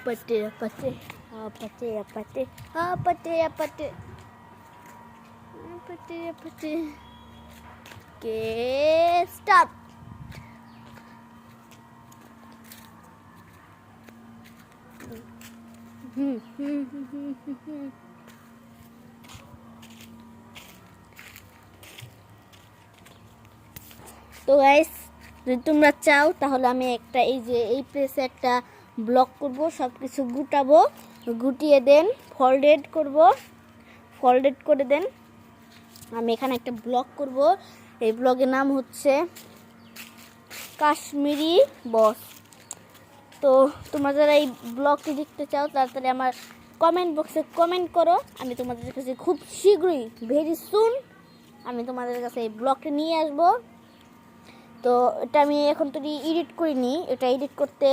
apate, apate, apate, apate, apate, apate, apate, apate. Okay, stop. তো guys, যদি তোমরা চাও তাহলে আমি একটা এই প্লেসে একটা ব্লগ করব, সব কিছু গুটাবো, গুটিয়ে দেন ফোল্ডেড করে দেন। আমি এখানে একটা ব্লগ করব, এই ব্লগের নাম হচ্ছে কাশ্মীরি বস। তো তোমরা যারা এই ব্লগটি দেখতে চাও তাড়াতাড়ি আমার কমেন্ট বক্সে কমেন্ট করো। আমি তোমাদের কাছে খুব শীঘ্রই, ভেরি সুন, আমি তোমাদের কাছে এই ব্লগটা নিয়ে আসবো। তো এটা আমি এখন তো এডিট করিনি, এটা এডিট করতে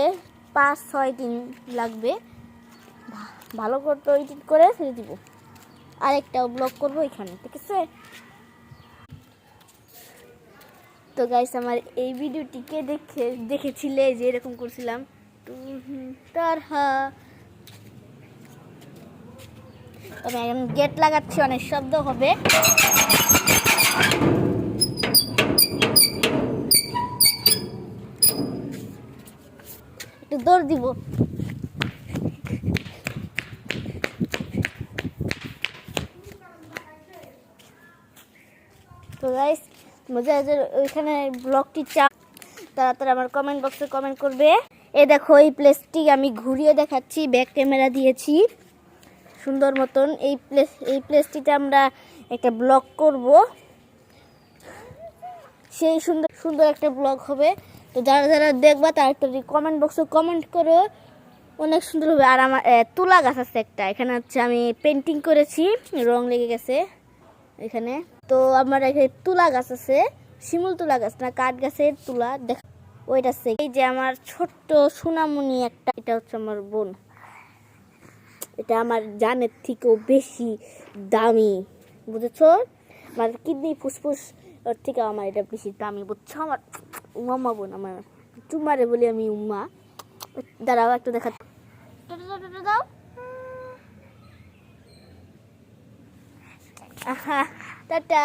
5-6 দিন লাগবে। ভালো করে তো এডিট করে ছেড়ে দিব, আরেকটা ব্লগ করবো এখানে, ঠিক আছে? তো গাইস, আমার এই ভিডিওটিকে দেখেছিলে যে এরকম করছিলাম তার আমি এখন গেট লাগাচ্ছি, অনেক শব্দ হবে। একটু দৌড় দিব। তো গাইস, ওইখানে ব্লগটি চাও তাড়াতাড়ি আমার কমেন্ট বক্সে কমেন্ট করবে। দেখো, এই প্লেসটি আমি ঘুরিয়ে দেখাচ্ছি, ব্যাক ক্যামেরা দিয়েছি সুন্দর মতন। এই প্লেসটিতে আমরা একটা ব্লগ করব, সেই সুন্দর সুন্দর একটা ব্লগ হবে। তো যারা যারা দেখবা তাড়াতাড়ি কমেন্ট বক্সে কমেন্ট করো, অনেক সুন্দর হবে। আর আমার তুলা গাছ আছে একটা, এখানে হচ্ছে আমি পেন্টিং করেছি, রং লেগে গেছে এখানে। তো আমার এখানে তুলা গাছ আছে, শিমুল তুলা গাছ না, কাঠ গাছের তুলা, দেখ ওইটা আছে। এই যে আমার ছোট্ট সোনামণি একটা, এটা হচ্ছে আমার বোন, এটা আমার জানের থেকেও বেশি দামি, বুঝেছো? আমার কিডনি ফুসফুস ওর থেকে আমার এটা বেশি দামি, বুঝছো? আমার উম্মা বোন, আমার চুম্মারে বলি আমি উম্মা। দাঁড়াও একটু দেখা দাও। টাটা।